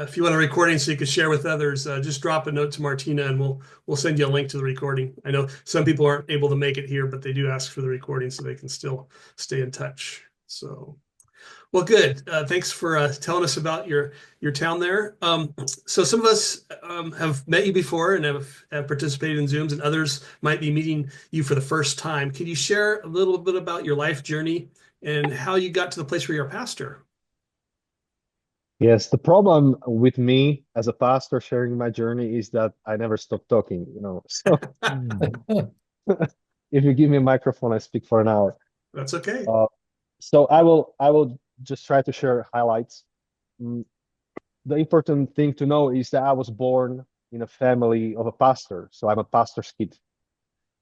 if you want a recording so you can share with others, just drop a note to Martina and we'll send you a link to the recording. I know some people aren't able to make it here, but they do ask for the recording so they can still stay in touch. So, well, good. Thanks for telling us about your town there. So some of us have met you before and have participated in Zooms, and others might be meeting you for the first time. Can you share a little bit about your life journey and how you got to the place where you're a pastor? Yes, the problem with me as a pastor sharing my journey is that I never stop talking, So if you give me a microphone, I speak for an hour. That's okay. Uh, so I will just try to share highlights. Mm, The important thing to know is that I was born in a family of a pastor, so I'm a pastor's kid,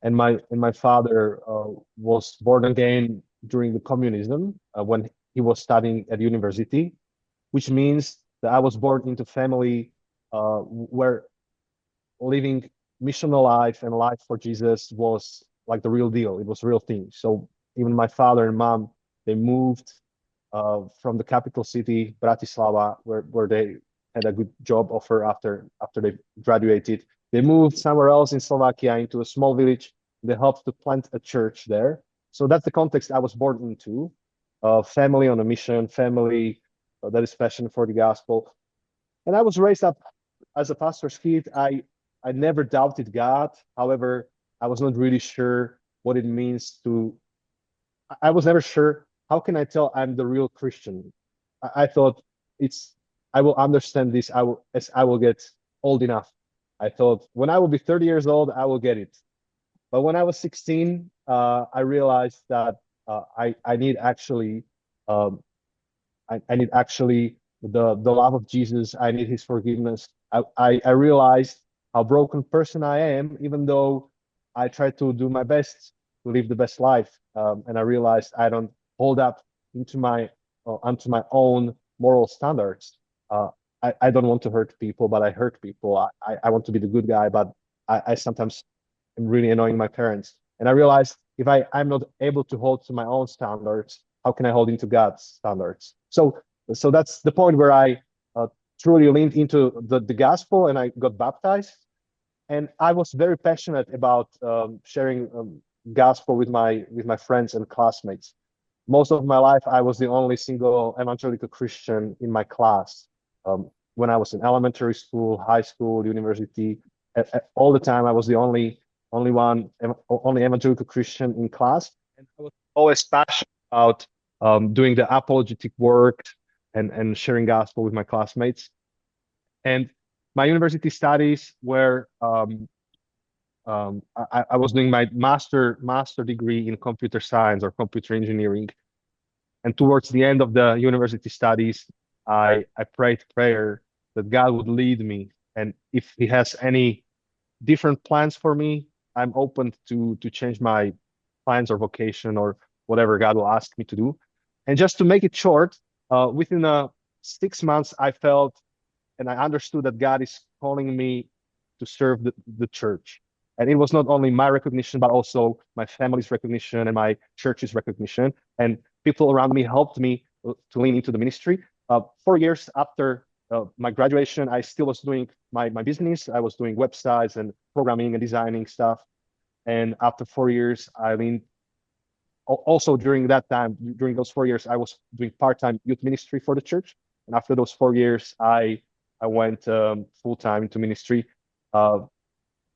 and my father was born again during the communism when he was studying at university, which means that I was born into family where living missional life and life for Jesus was like the real deal. It was a real thing. So even my father and mom, they moved from the capital city, Bratislava, where they had a good job offer after they graduated. They moved somewhere else in Slovakia into a small village. They helped to plant a church there. So that's the context I was born into. Family on a mission, family that is passionate for the gospel. And I was raised up as a pastor's kid. I never doubted God. However, I was not really sure what it means to. I was never sure how can I tell I'm the real Christian. I thought it's. I will understand this. I will get old enough. I thought when I will be 30 years old, I will get it. But when I was 16, I realized that I need actually um, I need actually the love of Jesus. I need his forgiveness. I realized how broken person I am, even though I try to do my best to live the best life. And I realized I don't hold up into my onto my own moral standards. I don't want to hurt people, but I hurt people. I want to be the good guy, but I sometimes am really annoying my parents. And I realized if I'm not able to hold to my own standards, how can I hold into God's standards? So that's the point where I truly leaned into the gospel and I got baptized. And I was very passionate about sharing gospel with my friends and classmates. Most of my life, I was the only single evangelical Christian in my class. When I was in elementary school, high school, university, all the time I was the only one, only evangelical Christian in class. And I was always passionate about doing the apologetic work and sharing gospel with my classmates. And my university studies were I was doing my master degree in computer science or computer engineering. And towards the end of the university studies, I prayed prayer that God would lead me. And if He has any different plans for me, I'm open to change my plans or vocation or whatever God will ask me to do. And just to make it short, within 6 months, I felt and I understood that God is calling me to serve the church. And it was not only my recognition, but also my family's recognition and my church's recognition. And people around me helped me to lean into the ministry. 4 years after my graduation, I still was doing my business. I was doing websites and programming and designing stuff. And after 4 years, I leaned also during that time, during those 4 years, I was doing part-time youth ministry for the church. And after those 4 years, I went full time into ministry uh,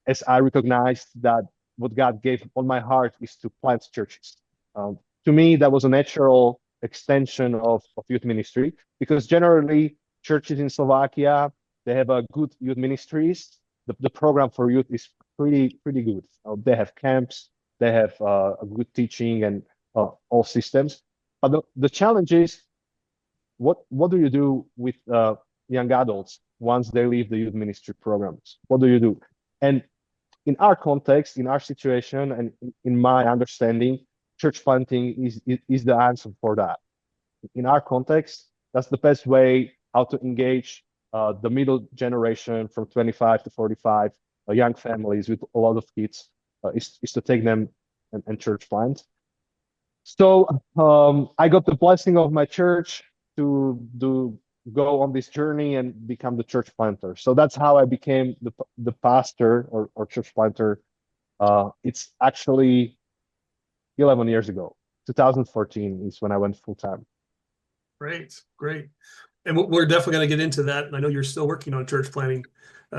as I recognized that what God gave on my heart is to plant churches. To me, that was a natural extension of youth ministry because generally churches in Slovakia they have a good youth ministries. The program for youth is pretty good. They have camps, they have a good teaching and all systems. But the challenge is what do you do with young adults once they leave the youth ministry programs? What do you do? And in our context, in our situation, and in my understanding, church planting is the answer for that. In our context, that's the best way how to engage the middle generation from 25 to 45, young families with a lot of kids, is to take them and church plant. So I got the blessing of my church to do go on this journey and become the church planter. So that's how I became the pastor or church planter. It's actually 11 years ago. 2014 is when I went full time. Great, great. And we're definitely going to get into that. And I know you're still working on church planning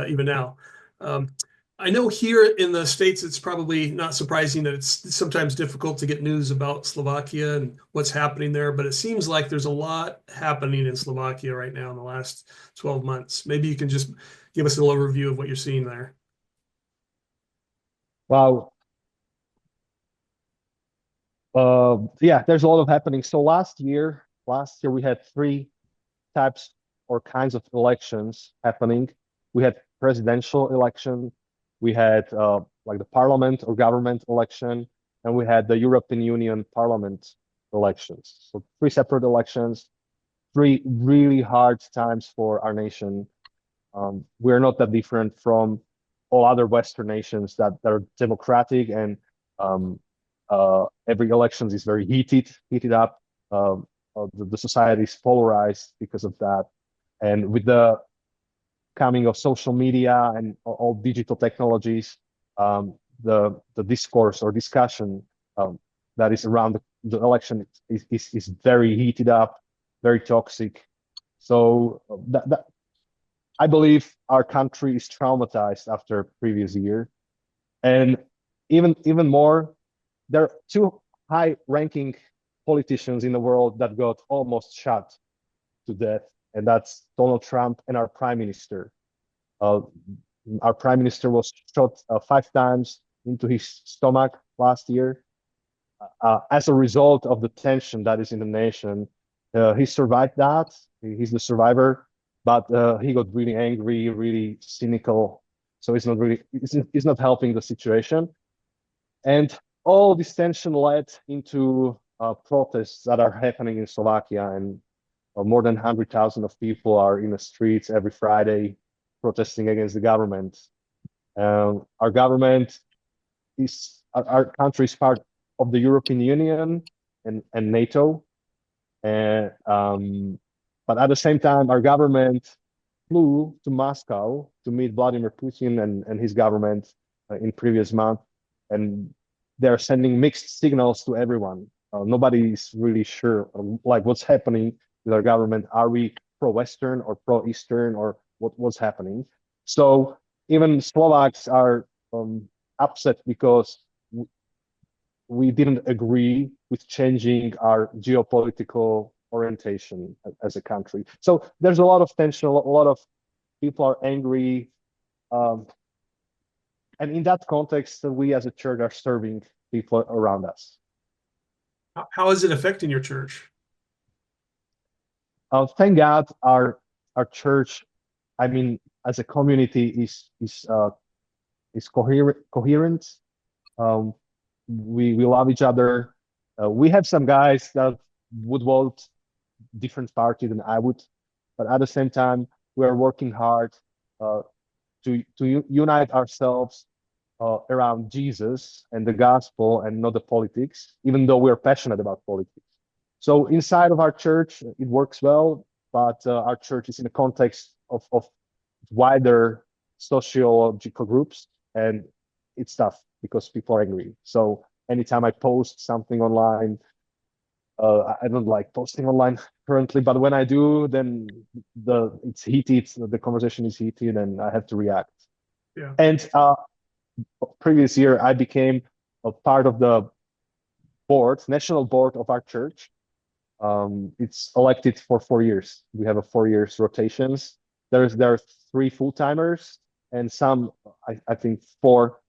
even now. Um, I know here in the States, it's probably not surprising that it's sometimes difficult to get news about Slovakia and what's happening there, but it seems like there's a lot happening in Slovakia right now in the last 12 months. Maybe you can just give us a little overview of what you're seeing there. Wow. Yeah, there's a lot of happening. So last year we had three types or kinds of elections happening. We had presidential election, we had like the parliament or government election, and we had the European Union Parliament elections. So three separate elections, three really hard times for our nation. We're not that different from all other Western nations that are democratic, and every elections is very heated up. The society is polarized because of that. And with the coming of social media and all digital technologies, the discourse or discussion that is around the election is very heated up, very toxic. So that I believe our country is traumatized after previous year, and even more, there are two high-ranking politicians in the world that got almost shot to death, and that's Donald Trump and our prime minister. Our prime minister was shot 5 times into his stomach last year. As a result of the tension that is in the nation, he survived that. He's the survivor, but he got really angry, really cynical. So it's not helping the situation. And all this tension led into protests that are happening in Slovakia, and more than 100,000 of people are in the streets every Friday protesting against the government. Our government our country is part of the European Union and NATO. But at the same time, our government flew to Moscow to meet Vladimir Putin and his government in previous month, and they're sending mixed signals to everyone. Nobody is really sure like what's happening with our government. Are we pro-Western or pro-Eastern, or what's happening? So even Slovaks are upset because we didn't agree with changing our geopolitical orientation as a country. So there's a lot of tension, a lot of people are angry. And in that context, we as a church are serving people around us. How is it affecting your church? Thank God, our church, I mean, as a community, is coherent. We love each other. We have some guys that would vote different party than I would, but at the same time, we are working hard to unite ourselves around Jesus and the gospel and not the politics, even though we're passionate about politics. So inside of our church, it works well, but our church is in the context of wider sociological groups, and it's tough because people are angry. So anytime I post something online, I don't like posting online currently, but when I do, then it's heated, the conversation is heated, and I have to react. Yeah. And previous year, I became a part of the national board of our church. It's elected for 4 years. We have a 4 years rotations. There are 3 full-timers and some, I think, four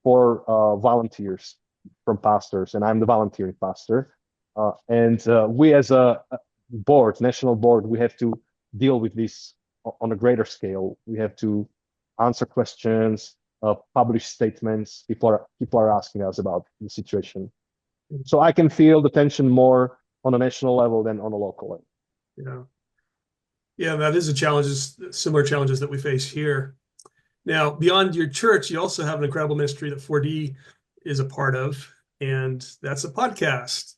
volunteers from pastors, and I'm the volunteering pastor. And we as a board, national board, we have to deal with this on a greater scale. We have to answer questions, publish statements. People are asking us about the situation. So I can feel the tension more on a national level than on a local level. Yeah. Yeah, that is a challenge, similar challenges that we face here. Now, beyond your church, you also have an incredible ministry that 4D is a part of, and that's a podcast.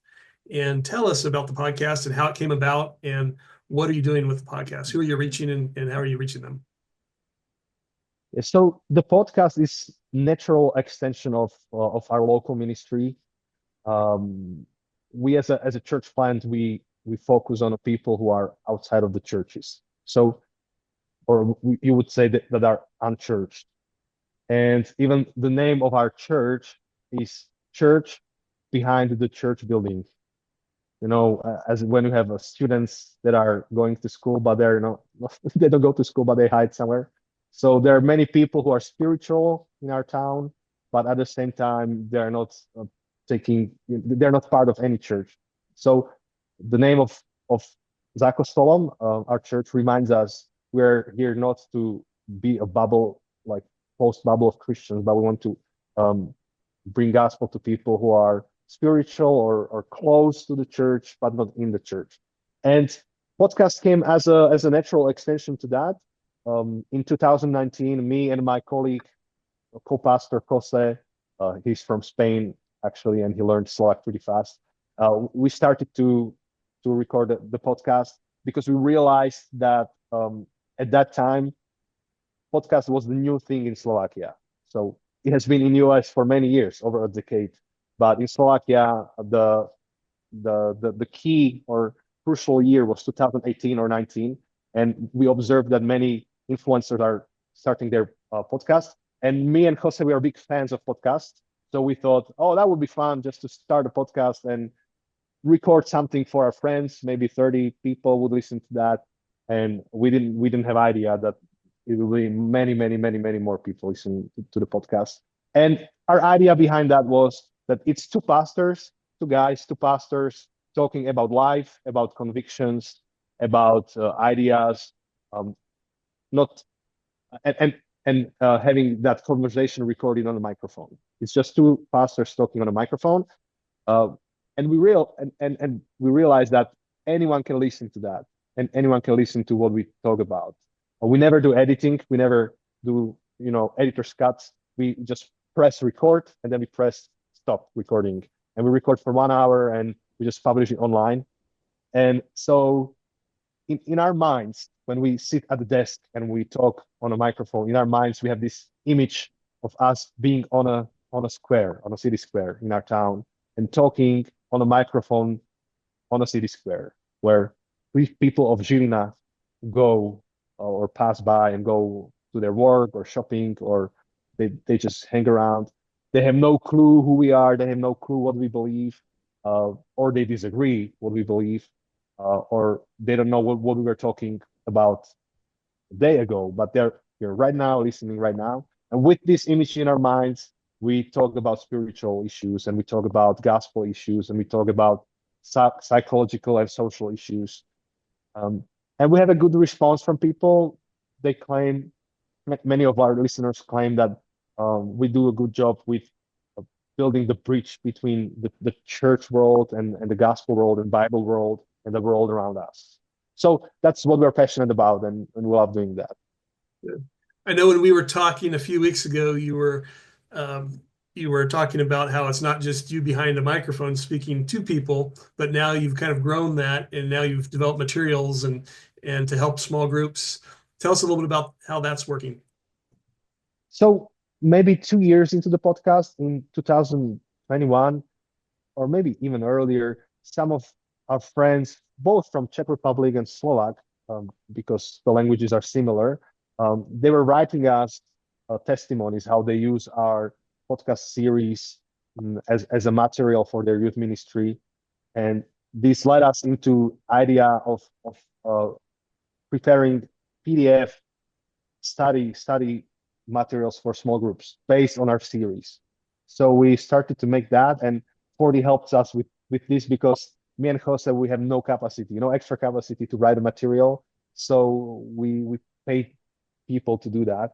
And tell us about the podcast and how it came about and what are you doing with the podcast? Who are you reaching, and how are you reaching them? So the podcast is natural extension of our local ministry. We as a church plant, we focus on the people who are outside of the churches. So, or you would say that are unchurched. And even the name of our church is Church Behind the Church Building. As when you have students that are going to school, but they're not, they don't go to school, but they hide somewhere. So there are many people who are spiritual in our town, but at the same time, they're not they're not part of any church. So the name of Zakostolom, our church, reminds us we're here not to be a bubble, like post bubble of Christians, but we want to bring gospel to people who are spiritual or close to the church, but not in the church. And podcast came as a natural extension to that. In 2019, me and my colleague, co-pastor Jose, he's from Spain actually, and he learned Slovak pretty fast. We started to record the podcast because we realized that at that time, podcast was the new thing in Slovakia. So it has been in US for many years, over a decade. But in Slovakia, the key or crucial year was 2018 or 19, and we observed that many influencers are starting their podcast. And me and Jose, we are big fans of podcasts, so we thought, oh, that would be fun just to start a podcast and record something for our friends. Maybe 30 people would listen to that, and we didn't have idea that it will be many more people listen to the podcast. And our idea behind that was that it's two guys, two pastors talking about life, about convictions, about ideas, not and having that conversation recorded on a microphone. It's just two pastors talking on a microphone, and we realize that anyone can listen to that, and anyone can listen to what we talk about. We never do editing. We never do editor's cuts. We just press record, and then we press stop recording, and we record for 1 hour, and we just publish it online. And so in our minds, when we sit at the desk and we talk on a microphone, in our minds we have this image of us being on a square, on a city square in our town, and talking on a microphone on a city square where people of Žilina go or pass by and go to their work or shopping, or they just hang around. They have no clue who we are. They have no clue what we believe, or they disagree what we believe, or they don't know what we were talking about a day ago, but they're here right now, listening right now. And with this image in our minds, we talk about spiritual issues, and we talk about gospel issues, and we talk about psychological and social issues. And we have a good response from people. They claim, many of our listeners claim that we do a good job with building the bridge between the church world and the gospel world and Bible world and the world around us. So that's what we're passionate about, and we love doing that. Yeah. I know when we were talking a few weeks ago, you were talking about how it's not just you behind a microphone speaking to people, but now you've kind of grown that, and now you've developed materials and to help small groups. Tell us a little bit about how that's working. So maybe 2 years into the podcast, in 2021, or maybe even earlier, some of our friends, both from Czech Republic and Slovak, because the languages are similar, they were writing us testimonies how they use our podcast series as a material for their youth ministry. And this led us into idea of preparing PDF study materials for small groups based on our series. So we started to make that, and 40 helps us with this, because me and Jose, we have no capacity, no extra capacity to write a material. So we pay people to do that.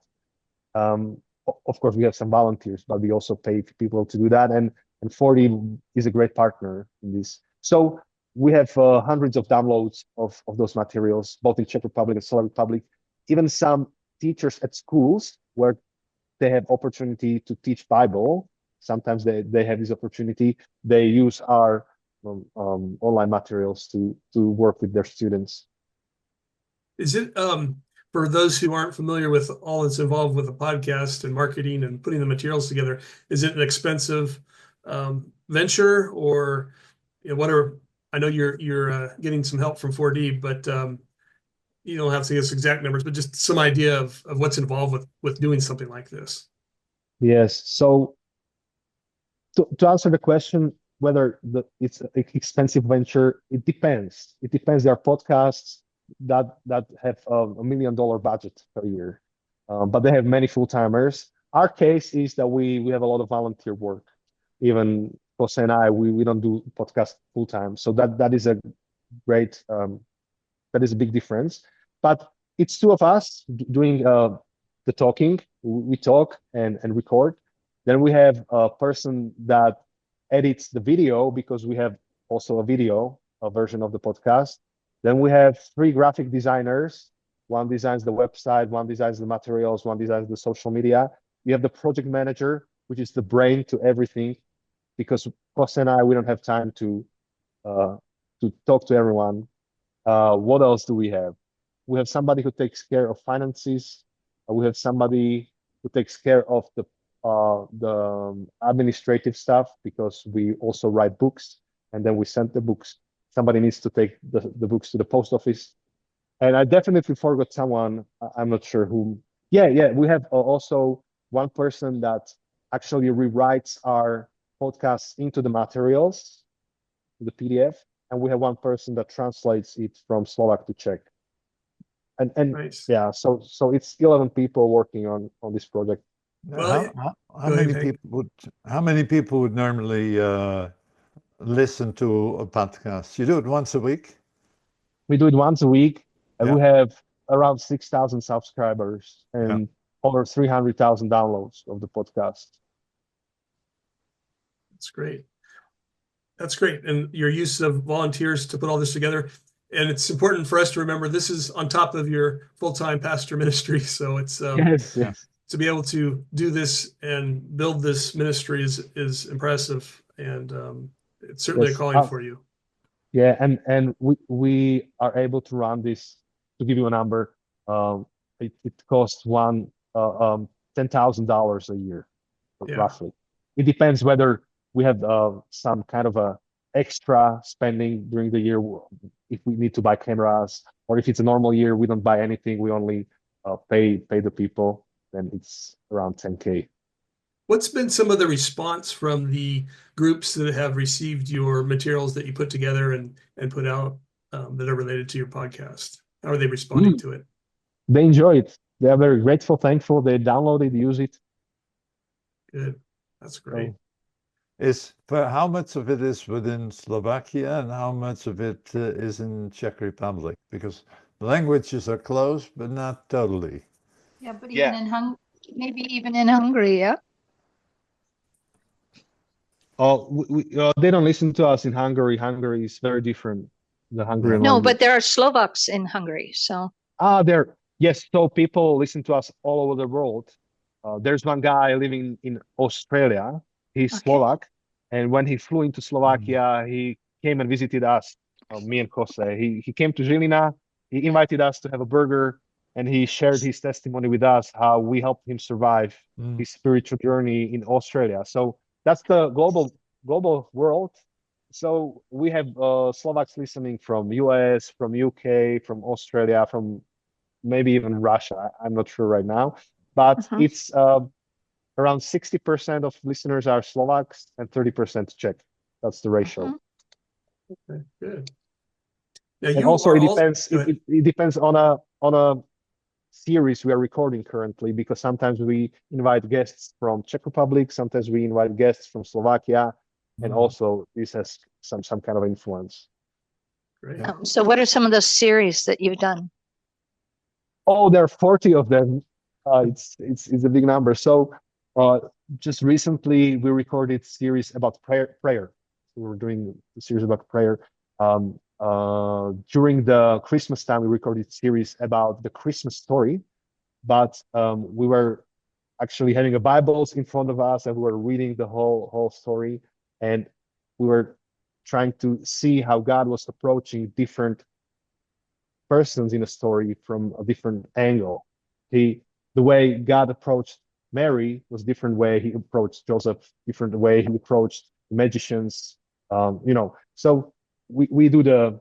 Of course, we have some volunteers, but we also pay people to do that. And 40 is a great partner in this. So we have hundreds of downloads of those materials, both in Czech Republic and Slovak Republic. Even some teachers at schools where they have opportunity to teach Bible, sometimes they have this opportunity. They use our online materials to work with their students. Is it for those who aren't familiar with all that's involved with a podcast and marketing and putting the materials together, is it an expensive venture or what are I know you're getting some help from 4D, but you don't have to give us exact numbers, but just some idea of what's involved with doing something like this. Yes. So to answer the question whether it's an expensive venture, it depends. It depends. There are podcasts that have $1 million budget per year, but they have many full-timers. Our case is that we have a lot of volunteer work. Even Jose and I, we don't do podcast full-time, so that is a great that is a big difference. But it's two of us doing the talking. We talk and record. Then we have a person that edits the video because we have also a video, a version of the podcast. Then we have 3 graphic designers. One designs the website, one designs the materials, one designs the social media. We have the project manager, which is the brain to everything, because Jose and I, we don't have time to talk to everyone. What else do we have? We have somebody who takes care of finances. We have somebody who takes care of the administrative stuff, because we also write books and then we send the books. Somebody needs to take the books to the post office. And I definitely forgot someone. I'm not sure who. Yeah. We have also one person that actually rewrites our podcasts into the materials, the PDF, and we have one person that translates it from Slovak to Czech. And Nice. yeah, so it's 11 people working on this project. Well, How many people would normally listen to a podcast? You do it once a week? We do it once a week, and Yeah. we have around 6,000 subscribers and over 300,000 downloads of the podcast. That's great. That's great. And your use of volunteers to put all this together. And it's important for us to remember this is on top of your full-time pastor ministry. So it's Yes. to be able to do this and build this ministry is impressive. And it's certainly a calling for you. Yeah, and we are able to run this. To give you a number, it costs $10,000 a year, roughly. It depends whether we have some kind of a extra spending during the year, if we need to buy cameras, or if it's a normal year, we don't buy anything. We only pay the people. Then it's around 10K. What's been some of the response from the groups that have received your materials that you put together and put out that are related to your podcast? How are they responding to it? They enjoy it. They are very grateful, thankful. They download it, use it. Good. That's great. How much of it is within Slovakia and how much of it is in Czech Republic? Because the languages are close, but not totally. Yeah, but even in maybe even in Hungary, yeah. Oh, they don't listen to us in Hungary. Hungary is very different. The Hungarian No, language. but there are Slovaks in Hungary, so. Yes, so people listen to us all over the world. There's one guy living in Australia. He's Slovak, and when he flew into Slovakia, he came and visited us, me and Jose. He came to Žilina. He invited us to have a burger, and he shared his testimony with us, how we helped him survive his spiritual journey in Australia. So that's the global world. So we have Slovaks listening from US, from UK, from Australia, from maybe even Russia. I'm not sure right now, but it's around 60% of listeners are Slovaks and 30% Czech. That's the ratio. Okay, good. And also it depends. It depends on a series we are recording currently, because sometimes we invite guests from Czech Republic, sometimes we invite guests from Slovakia, and also this has some kind of influence. Great. So what are some of the series that you've done? Oh, there are 40 of them. It's a big number. So just recently we recorded series about prayer. So we're doing a series about prayer. During the Christmas time, we recorded series about the Christmas story, but we were actually having a Bibles in front of us and we were reading the whole story, and we were trying to see how God was approaching different persons in a story from a different angle. The way God approached Mary was different way he approached Joseph, different way he approached magicians. So we do the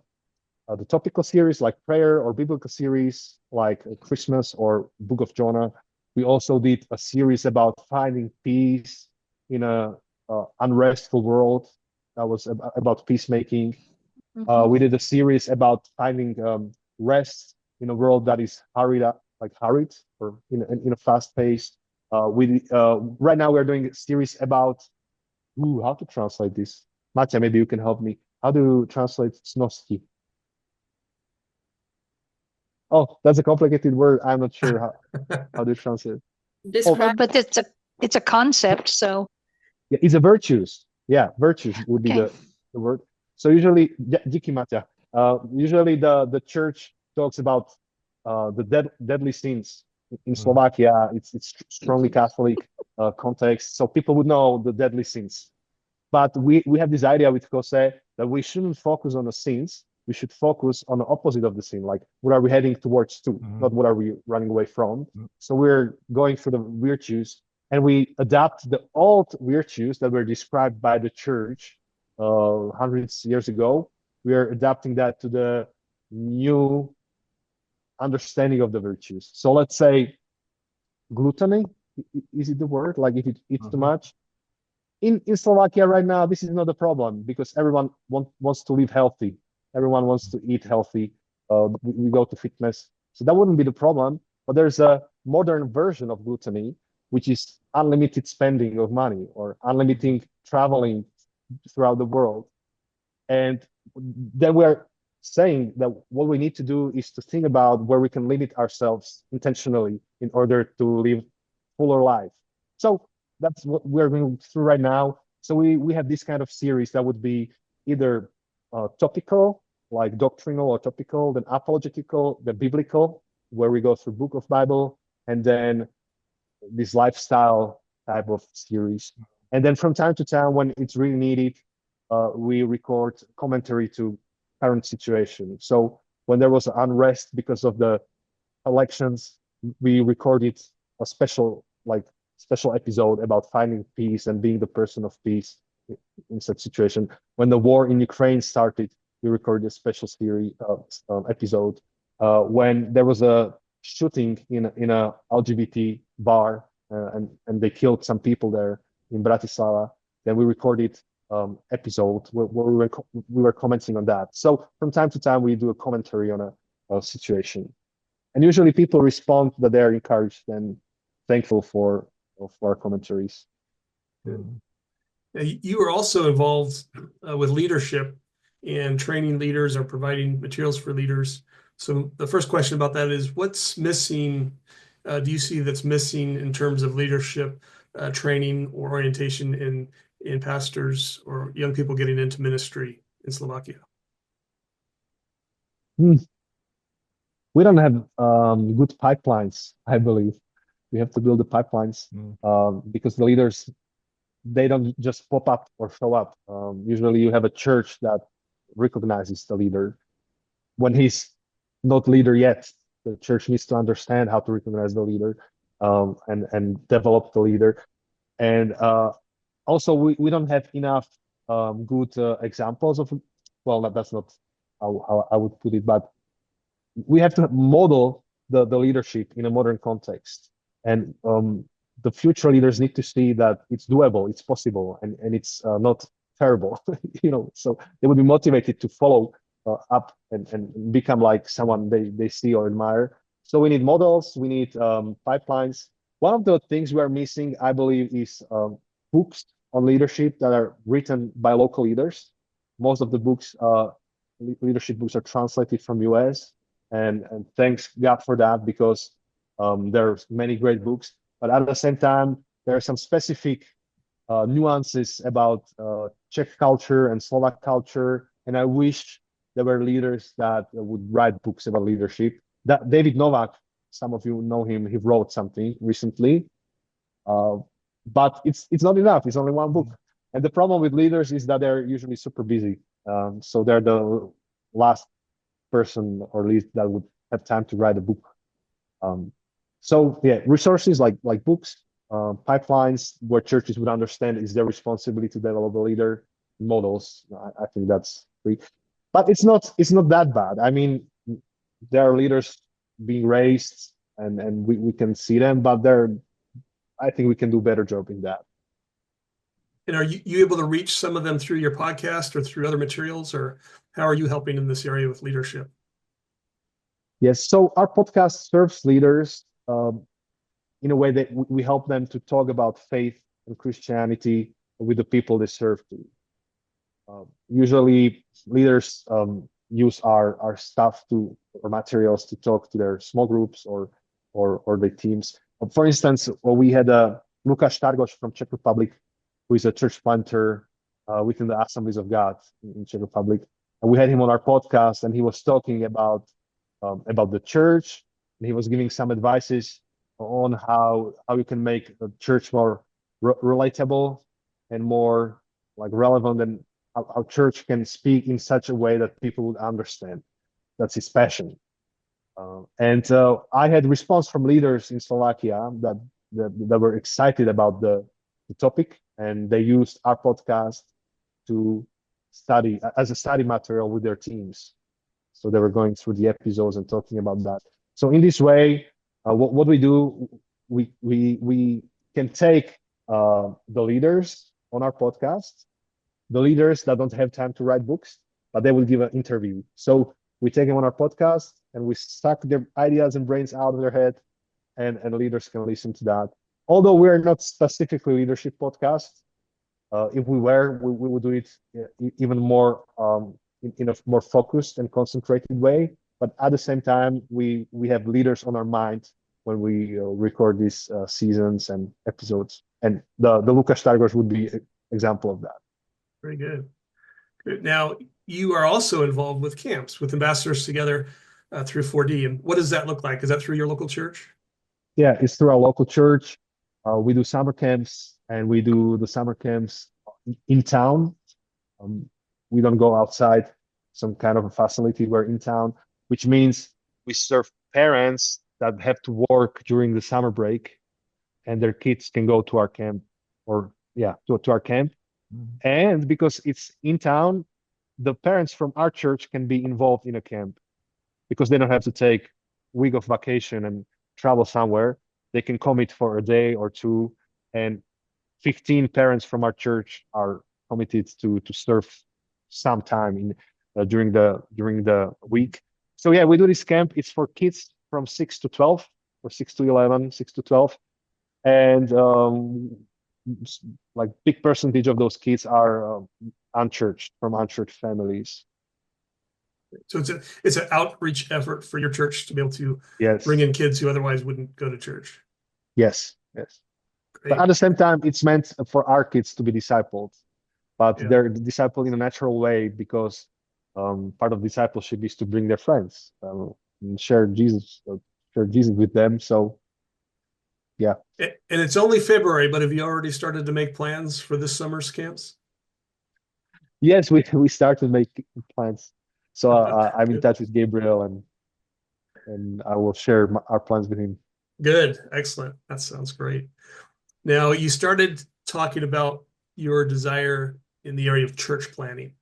topical series like prayer, or biblical series like Christmas or Book of Jonah. We also did a series about finding peace in a unrestful world. That was about peacemaking. We did a series about finding rest in a world that is hurried, or in a fast pace. Right now we're doing a series about how to translate this. Matja, maybe you can help me. How to translate snosti? Oh, that's a complicated word. I'm not sure how to translate. Describe. But it's a concept, so Yeah, it's a virtues. Yeah, virtues would be Okay. the word. So usually, Díky, Matja. Usually the church talks about the deadly sins. In Slovakia, it's strongly Catholic context, so people would know the deadly sins. But we have this idea with Jose that we shouldn't focus on the sins. We should focus on the opposite of the sin, like what are we heading towards to, not what are we running away from. So we're going through the virtues, and we adapt the old virtues that were described by the church hundreds of years ago. We are adapting that to the new understanding of the virtues. So let's say gluttony, is it the word? Like if it eats too much. In Slovakia right now, this is not a problem because everyone wants to live healthy. Everyone wants to eat healthy. We go to fitness. So that wouldn't be the problem. But there's a modern version of gluttony, which is unlimited spending of money or unlimited traveling throughout the world. And then we're saying that what we need to do is to think about where we can limit ourselves intentionally in order to live fuller life. So that's what we're going through right now. So we have this kind of series that would be either topical, like doctrinal or topical, then apologetical, then biblical, where we go through book of Bible, and then this lifestyle type of series. And then from time to time, when it's really needed, we record commentary to current situation. So when there was unrest because of the elections, we recorded a special episode about finding peace and being the person of peace in such situation. When the war in Ukraine started, we recorded a special series episode. When there was a shooting in a LGBT bar and they killed some people there in Bratislava, then we recorded episode where we were commenting on that. So from time to time, we do a commentary on a situation, and usually people respond that they're encouraged and thankful for our commentaries. You were also involved with leadership and training leaders or providing materials for leaders. So the first question about that is, what's missing? Do you see that's missing in terms of leadership training or orientation in pastors or young people getting into ministry in Slovakia? We don't have good pipelines, I believe. We have to build the pipelines because the leaders, they don't just pop up or show up. Usually you have a church that recognizes the leader. When he's not leader yet, the church needs to understand how to recognize the leader and develop the leader. And also, we don't have enough good examples of, well, that's not how I would put it, but we have to model the leadership in a modern context. And the future leaders need to see that it's doable, it's possible, and it's not terrible, so they would be motivated to follow up and become like someone they see or admire. So we need models, we need pipelines. One of the things we are missing, I believe, is books on leadership that are written by local leaders. Most of the books, leadership books, are translated from US, and thanks God for that, because there's many great books. But at the same time, there are some specific nuances about Czech culture and Slovak culture, and I wish there were leaders that would write books about leadership. That David Novak, some of you know him, he wrote something recently, but it's not enough. It's only one book, and the problem with leaders is that they're usually super busy. So they're the last person, or at least that would have time to write a book. So yeah, resources like books, pipelines where churches would understand it's their responsibility to develop a leader, models. I think that's free, but it's not that bad. I mean, there are leaders being raised, and we can see them, but I think we can do a better job in that. And are you able to reach some of them through your podcast or through other materials, or how are you helping in this area with leadership? Yes, so our podcast serves leaders in a way that we help them to talk about faith and Christianity with the people they serve to. Usually, leaders use our stuff or materials to talk to their small groups or their teams. For instance, we had Lukáš Targoš from Czech Republic, who is a church planter within the Assemblies of God in Czech Republic. And we had him on our podcast, and he was talking about the church, and he was giving some advices on how you can make the church more relatable and more like relevant, and how church can speak in such a way that people would understand. That's his passion. And I had response from leaders in Slovakia that were excited about the topic, and they used our podcast to study as a study material with their teams. So they were going through the episodes and talking about that. So in this way, what we do, we can take the leaders on our podcast, the leaders that don't have time to write books, but they will give an interview. So we take them on our podcast, and we suck their ideas and brains out of their head, and leaders can listen to that. Although we're not specifically leadership podcast, if we were, we would do it even more in a more focused and concentrated way. But at the same time, we have leaders on our mind when we record these seasons and episodes. And the Lukáš Targoš would be an example of that. Very good. Good. Now, you are also involved with camps, with Ambassadors Together through 4D. And what does that look like? Is that through your local church? Yeah, it's through our local church. We do summer camps, and we do the summer camps in town. We don't go outside some kind of a facility. We're in town, which means we serve parents that have to work during the summer break, and their kids can go to our camp, or to our camp. Mm-hmm. And because it's in town, the parents from our church can be involved in a camp because they don't have to take a week of vacation and travel somewhere. They can commit for a day or two, and 15 parents from our church are committed to serve some time during the week. So yeah, we do this camp. It's for kids from 6 to 12, or 6 to 11, 6 to 12, and like big percentage of those kids are unchurched, from unchurched families. So it's an outreach effort for your church to be able to Yes. bring in kids who otherwise wouldn't go to church. Yes. Great. But at the same time, it's meant for our kids to be discipled, but Yeah. they're discipled in a natural way, because part of discipleship is to bring their friends and share Jesus with them. So yeah. And it's only February, but have you already started to make plans for this summer's camps? Yes, we started making plans. So I'm in touch with Gabriel, and I will share our plans with him. Good. Excellent. That sounds great. Now, you started talking about your desire in the area of church planning.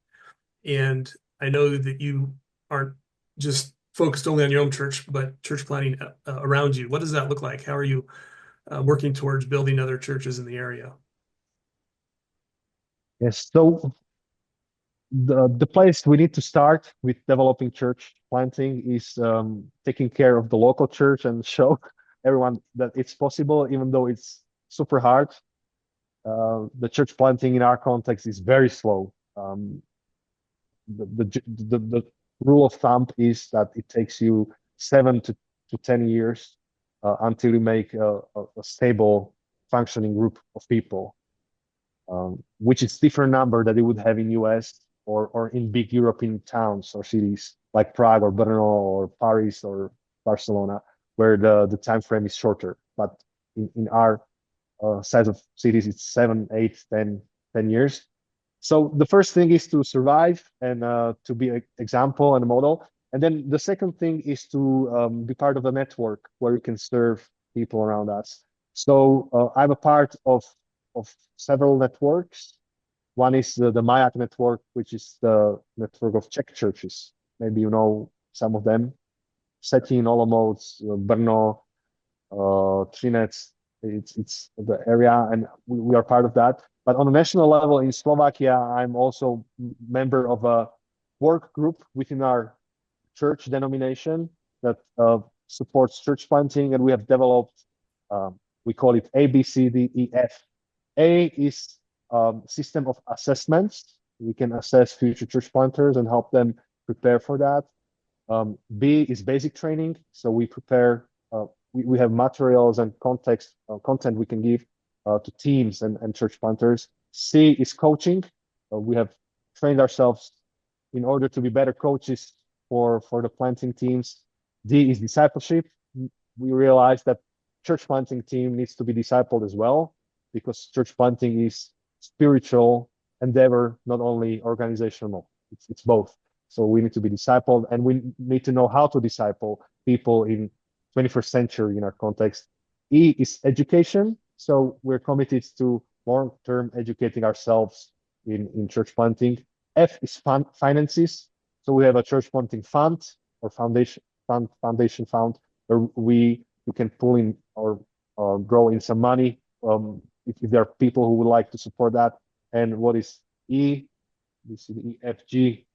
And I know that you aren't just focused only on your own church, but church planning around you. What does that look like? How are you working towards building other churches in the area? Yes, so the place we need to start with developing church planting is taking care of the local church and show everyone that it's possible, even though it's super hard. The church planting in our context is very slow. The rule of thumb is that it takes you 7 to 10 years until you make a stable, functioning group of people, which is different number that you would have in US or in big European towns or cities like Prague or Brno or Paris or Barcelona, where the time frame is shorter. But in our size of cities, it's 7, 8, 10 years. So the first thing is to survive and to be an example and a model. And then the second thing is to be part of a network where you can serve people around us. So I'm a part of several networks. One is the Mayak network, which is the network of Czech churches. Maybe you know some of them. Setin, Olomouc, Brno, Třinec. It's the area, and we are part of that. But on a national level in Slovakia, I'm also member of a work group within our church denomination that supports church planting, and we have developed, we call it ABCDEF. A is system of assessments. We can assess future church planters and help them prepare for that. B is basic training. So we prepare, we have materials and content we can give to teams and church planters. C is coaching. We have trained ourselves in order to be better coaches for the planting teams. D is discipleship. We realize that church planting team needs to be discipled as well, because church planting is spiritual endeavor, not only organizational. It's both. So we need to be discipled, and we need to know how to disciple people in 21st century in our context. E is education. So we're committed to long-term educating ourselves in church planting. F is finances. So we have a church planting fund or foundation fund where we can pull in or grow in some money if there are people who would like to support that. And what is E? This is E, F, G.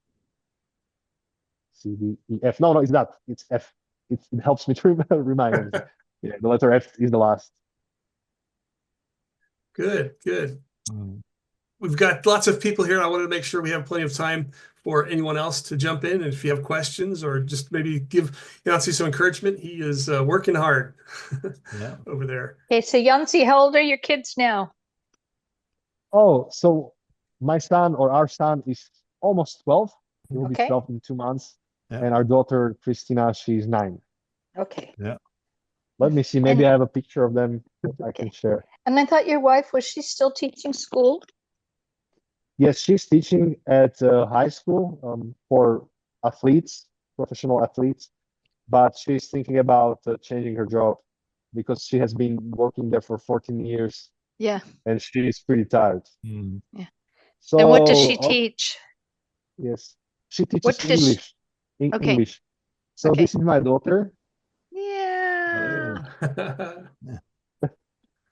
C, D, E, F. No, it's not. It's F. It helps me to remind me. Yeah, the letter F is the last. Good. We've got lots of people here. I wanted to make sure we have plenty of time for anyone else to jump in. And if you have questions or just maybe give Janči some encouragement, he is working hard over there. Okay, so Janči, how old are your kids now? Oh, so my son or our son is almost 12. He will be Okay. 12 in 2 months. Yeah. And our daughter, Christina, she's 9. Okay. Let me see. Maybe I have a picture of them that I can share. And I thought your wife, was she still teaching school? Yes, she's teaching at high school for athletes, professional athletes, but she's thinking about changing her job because she has been working there for 14 years Yeah. and she's pretty tired. Mm. So, And what does she teach? Yes, she teaches What does she- English. Okay. English. So Okay. this is my daughter, Yeah.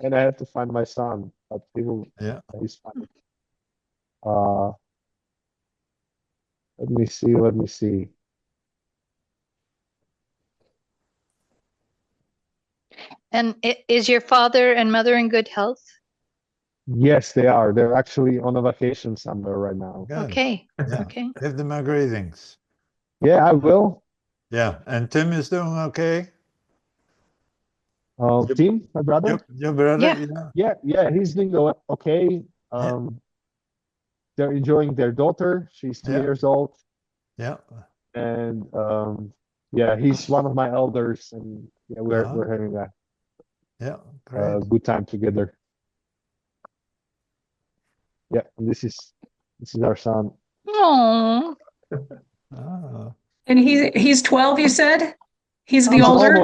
and I have to find my son, but he's fine. Let me see. And is your father and mother in good health? Yes, they are. They're actually on a vacation somewhere right now. Good. Okay. Yeah. Okay. Give them my greetings. Yeah, I will. Yeah. And Tim is doing okay? Tim, my brother? Your brother? Yeah. Yeah, he's doing okay. They're enjoying their daughter. She's 2 years old. Yeah. And yeah, he's one of my elders, and yeah, we're having a Great. good time together. Yeah, and this is our son. Oh. Oh. And he's 12, you said? He's the He's older?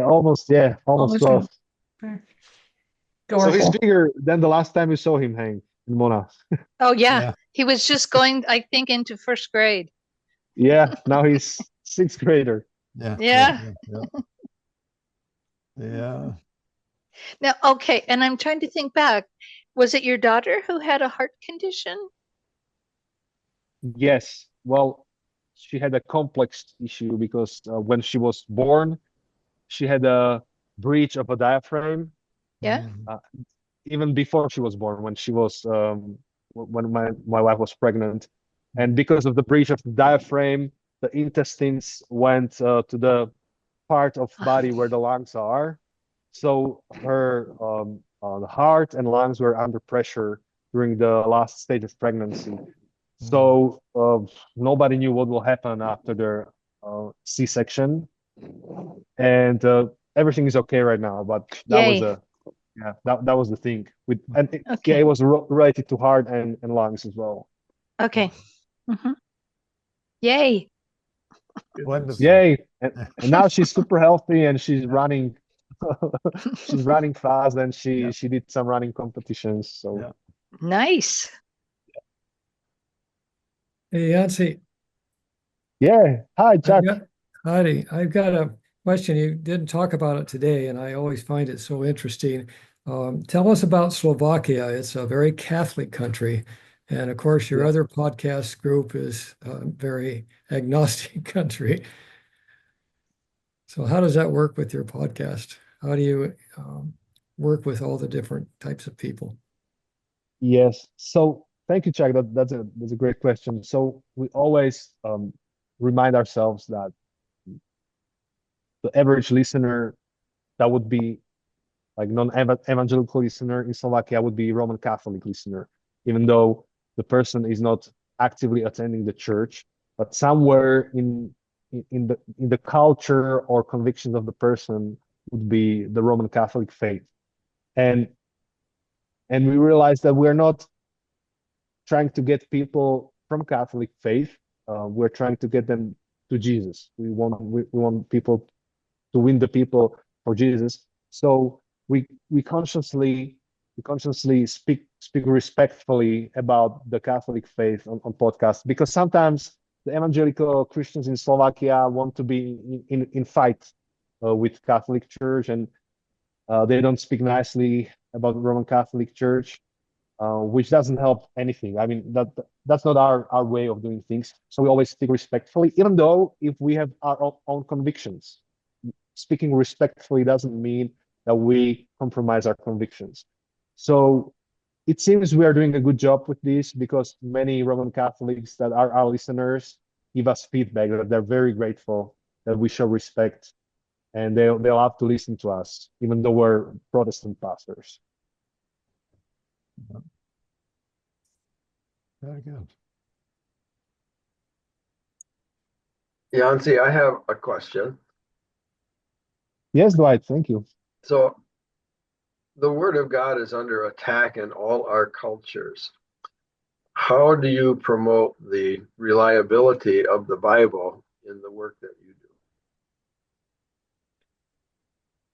almost 12. So he's Adorable. bigger than the last time we saw him hang in Mona. Oh, yeah. Yeah. He was just going, I think, into first grade. Yeah, now he's 6th grader. Yeah. Yeah. Now, okay. And I'm trying to think back. Was it your daughter who had a heart condition? Yes. Well, she had a complex issue because when she was born, she had a breach of a diaphragm. Yeah. Even before she was born, when she was when my wife was pregnant, and because of the breach of the diaphragm, the intestines went to the part of body where the lungs are. So her the heart and lungs were under pressure during the last stage of pregnancy. So nobody knew what will happen after the C-section, and everything is okay right now. But that was Yay. that was the thing with, and it was related to heart and lungs as well. Okay. Mm-hmm. Yay. Wonderful. Yay! And now she's super healthy and she's running. She's running fast and Yeah. she did some running competitions. So Yeah. Nice. Hey, Yancy, yeah. Hi, Chuck. Heidi, I've got a question. You didn't talk about it today, and I always find it so interesting. Tell us about Slovakia. It's a very Catholic country. And of course, your Yeah. other podcast group is a very agnostic country. So how does that work with your podcast? How do you work with all the different types of people? Yes. So thank you, Chuck. That's a great question. So we always remind ourselves that the average listener that would be like non-evangelical listener in Slovakia would be Roman Catholic listener, even though the person is not actively attending the church, but somewhere in the culture or convictions of the person would be the Roman Catholic faith. And we realize that we're not trying to get people from Catholic faith. We're trying to get them to Jesus. We want people to win the people for Jesus. So we consciously speak respectfully about the Catholic faith on podcasts, because sometimes the evangelical Christians in Slovakia want to be in fight with Catholic Church, and they don't speak nicely about the Roman Catholic Church, which doesn't help anything. I mean, that's not our way of doing things. So we always speak respectfully, even though if we have our own convictions. Speaking respectfully doesn't mean that we compromise our convictions. So it seems we are doing a good job with this, because many Roman Catholics that are our listeners give us feedback that they're very grateful that we show respect, and they'll have to listen to us, even though we're Protestant pastors. Very good. Yancy, I have a question. Yes, Dwight, thank you. So the word of God is under attack in all our cultures. How do you promote the reliability of the Bible in the work that you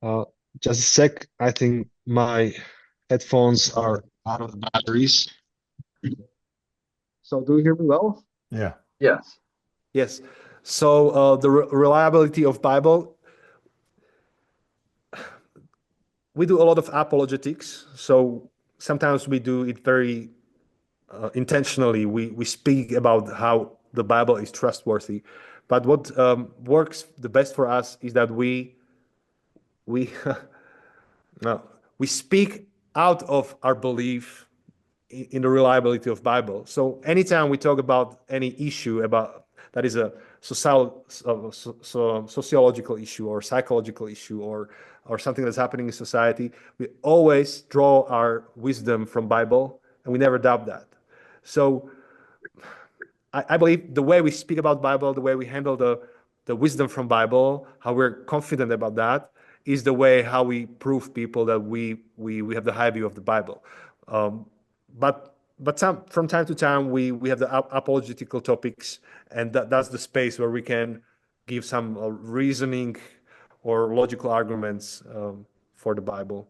do? Just a sec. I think my headphones are out of the batteries. So do you hear me well? Yeah. Yes. Yes. So the reliability of Bible, we do a lot of apologetics. So sometimes we do it very intentionally. We speak about how the Bible is trustworthy. But what works the best for us is that we no, we speak out of our belief in the reliability of Bible. So anytime we talk about any issue about that is a sociological issue or psychological issue or something that's happening in society, we always draw our wisdom from Bible, and we never doubt that. So I believe the way we speak about Bible, the way we handle the wisdom from Bible, how we're confident about that, is the way how we prove people that we have the high view of the Bible. But from time to time we have the apologetical topics, and that's the space where we can give some reasoning or logical arguments for the Bible.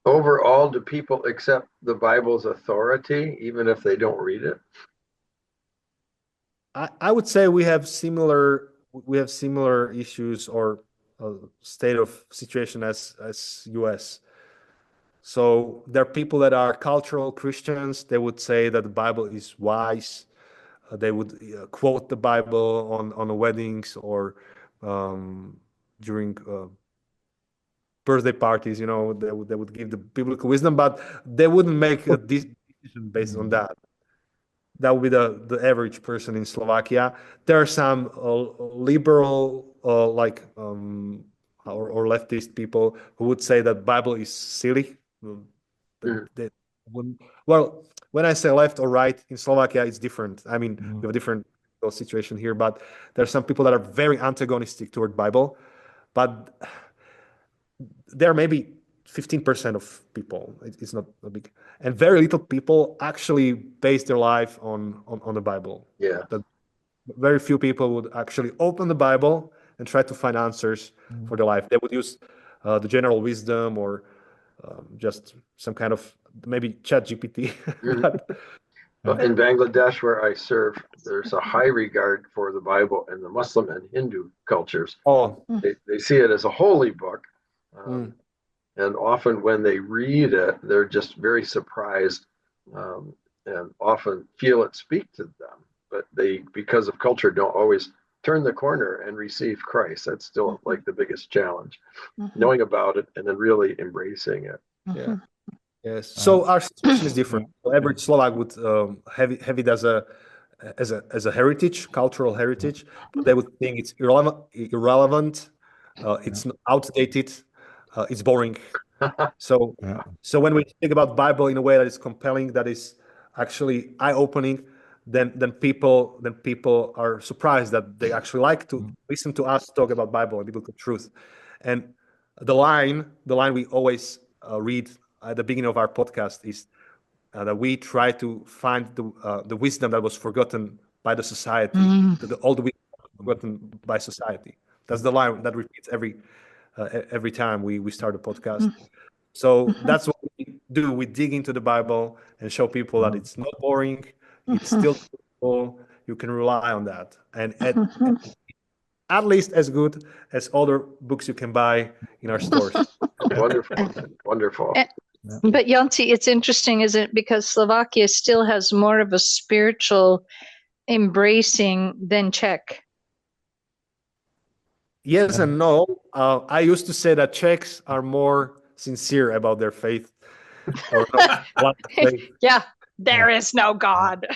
Overall, do people accept the Bible's authority even if they don't read it? I would say we have similar issues or state of situation as US. So there are people that are cultural Christians. They would say that the Bible is wise. They would quote the Bible on weddings or during birthday parties. They would give the biblical wisdom, but they wouldn't make a decision based on that. That would be the average person in Slovakia. There are some liberal or leftist people who would say that Bible is silly. Well, when I say left or right in Slovakia, it's different. I mean, we have a different situation here, but there are some people that are very antagonistic toward Bible, but there are maybe 15% of people. It's not a big, and very little people actually base their life on the Bible. Yeah. very few people would actually open the Bible and try to find answers for their life. They would use the general wisdom or just some kind of maybe chat GPT. Well, in Bangladesh, where I serve, there's a high regard for the Bible in the Muslim and Hindu cultures. Oh, They see it as a holy book. And often when they read it, they're just very surprised and often feel it speak to them. But they, because of culture, don't always turn the corner and receive Christ. That's still like the biggest challenge, knowing about it and then really embracing it. yeah. Yes. So our situation is different. The average Slovak would have it as a heritage, cultural heritage, but they would think it's irrelevant, it's outdated, it's boring. So when we think about Bible in a way that is compelling, that is actually eye-opening, then people are surprised that they actually like to listen to us talk about Bible and biblical truth. And the line we always read at the beginning of our podcast is that we try to find the wisdom that was forgotten by the society, all the wisdom forgotten by society. That's the line that repeats every time we start a podcast. So that's what we do. We dig into the Bible and show people that it's not boring. It's still cool. You can rely on that, and at least as good as other books you can buy in our stores. Wonderful. But Janči, it's interesting, isn't it? Because Slovakia still has more of a spiritual embracing than Czech. Yes and no. I used to say that Czechs are more sincere about their faith. Or not, Yeah, there is no God.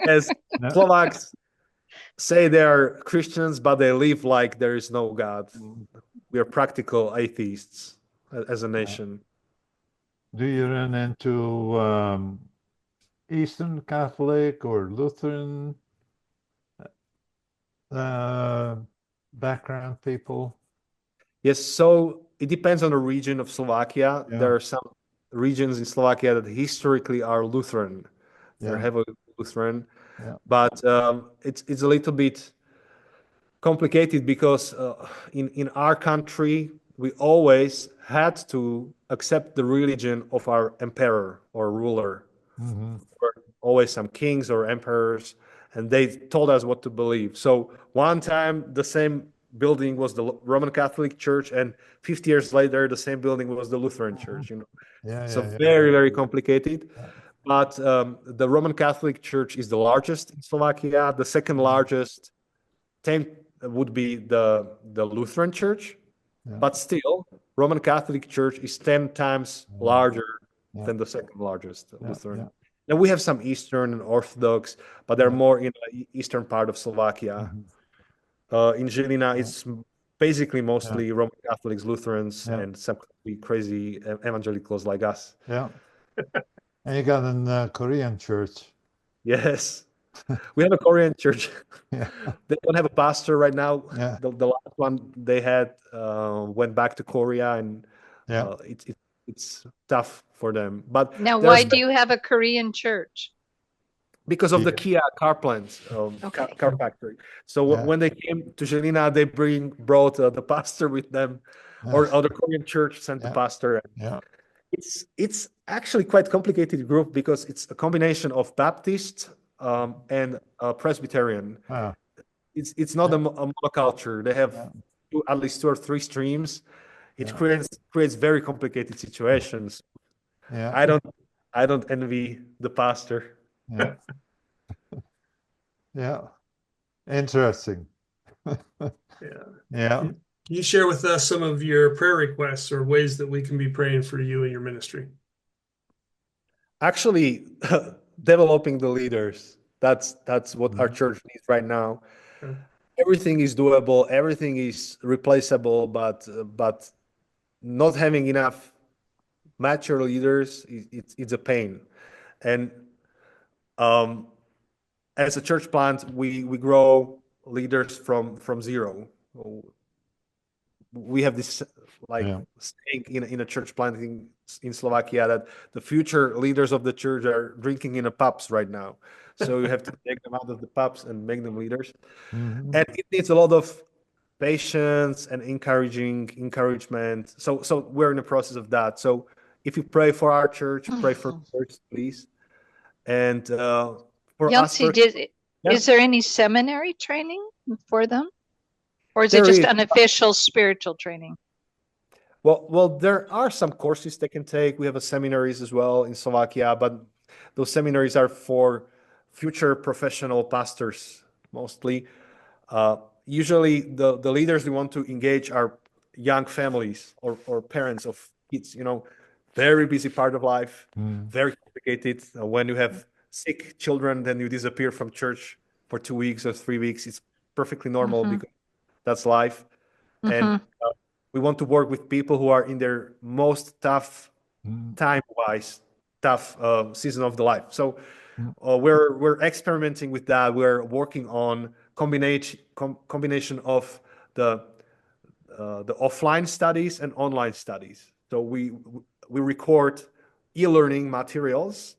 As Slovaks say they are Christians, but they live like there is no God. We are practical atheists as a nation. Do you run into Eastern Catholic or Lutheran background people? Yes, so it depends on the region of Slovakia. Yeah. There are some regions in Slovakia that historically are Lutheran. They're heavily Lutheran. Yeah. But it's a little bit complicated because in our country, we always had to accept the religion of our emperor or ruler. There were always some kings or emperors, and they told us what to believe. So one time, the same building was the Roman Catholic Church, and 50 years later, the same building was the Lutheran Church. Very, very complicated. But the Roman Catholic Church is the largest in Slovakia. The second largest would be the Lutheran Church. But still, Roman Catholic Church is 10 times larger than the second largest Lutheran. Now we have some Eastern and Orthodox, but they're more in the eastern part of Slovakia. In Žilina, it's basically mostly Roman Catholics, Lutherans, and some crazy evangelicals like us. Yeah. And you got a Korean church. Yes. We have a Korean church. Yeah. They don't have a pastor right now. Yeah. The last one they had went back to Korea, and it's tough for them. But now, why do you have a Korean church? Because of the Kia car plant, car factory. So when they came to Žilina, they brought the pastor with them, or the Korean church sent the pastor. It's actually quite complicated group because it's a combination of Baptist and Presbyterian. It's not a monoculture. They have at least 2 or 3 streams. It creates very complicated situations. I don't envy the pastor. Interesting. Can you share with us some of your prayer requests or ways that we can be praying for you and your ministry? Actually, developing the leaders. That's what our church needs right now. Everything is doable, everything is replaceable, but not having enough mature leaders, it's a pain. And as a church plant, we grow leaders from zero. we have this like Yeah. saying in a church planting in Slovakia that the future leaders of the church are drinking in the pubs right now. So you have to take them out of the pubs and make them leaders. Mhm. And it needs a lot of patience and encouragement. So we're in the process of that. So if you pray for our church, pray for the church, please. And for us, Janči, Yeah. is there any seminary training for them? Or is it There just is. unofficial spiritual training? Well, there are some courses they can take. We have a seminaries as well in Slovakia, but those seminaries are for future professional pastors mostly. Usually, the leaders we want to engage are young families or parents of kids. Very busy part of life, very complicated. When you have sick children, then you disappear from church for 2 weeks or 3 weeks. It's perfectly normal because that's life. And we want to work with people who are in their most tough time-wise, tough season of the life. So we're experimenting with that. We're working on combination of the offline studies and online studies. So we record e-learning materials,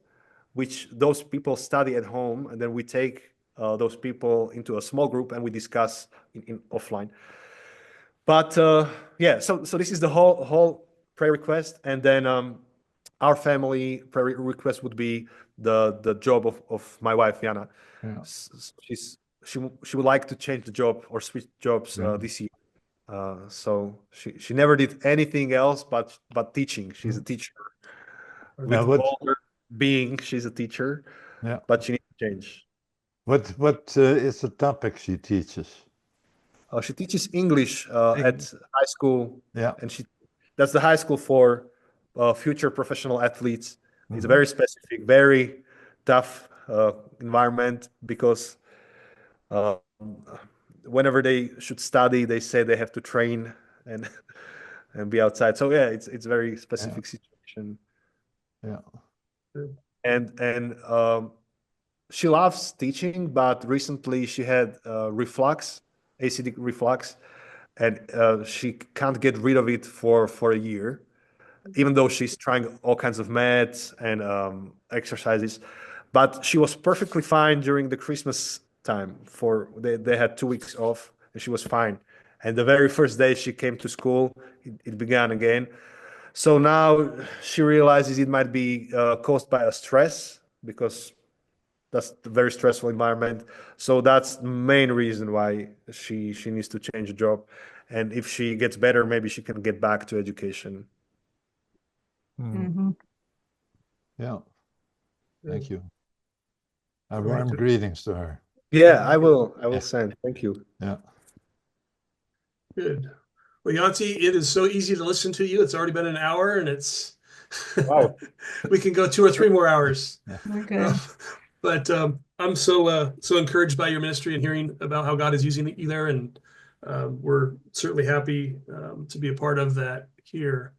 which those people study at home, and then we take those people into a small group and we discuss in offline. But yeah, so this is the whole prayer request, and then our family prayer request would be the job of my wife Jana. Yeah. She would like to change the job or switch jobs this year. So she never did anything else but teaching. She's a teacher. With all her being, she's a teacher. Yeah. But she needs to change. What is the topic she teaches? She teaches English at high school. Yeah. And that's the high school for future professional athletes. It's a very specific, very tough environment because whenever they should study, they say they have to train and be outside. So yeah, it's very specific situation. Yeah. And she loves teaching, but recently she had acidic reflux, and she can't get rid of it for a year, even though she's trying all kinds of meds and exercises. But she was perfectly fine during the Christmas time. They had 2 weeks off, and she was fine. And the very first day she came to school, it began again. So now she realizes it might be caused by a stress, because that's a very stressful environment. So that's the main reason why she needs to change the job. And if she gets better, maybe she can get back to education. Yeah. Thank you. Warm greetings to her. Yeah, I will send. Thank you. Yeah. Good. Well, Janči, it is so easy to listen to you. It's already been an hour, and it's Wow. we can go 2 or 3 more hours. Okay. But I'm so encouraged by your ministry and hearing about how God is using you there, and we're certainly happy to be a part of that here.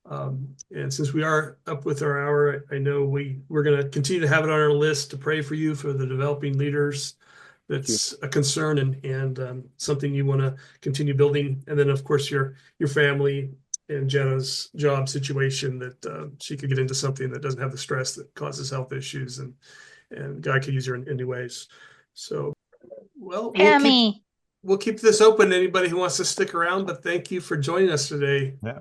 And since we are up with our hour, I know we're going to continue to have it on our list to pray for you, for the developing leaders. That's a concern and something you want to continue building. And then, of course, your family and Jenna's job situation, that she could get into something that doesn't have the stress that causes health issues, and God could use her in new ways. So, well, Tammy. we'll keep this open to anybody who wants to stick around, but thank you for joining us today. Yeah.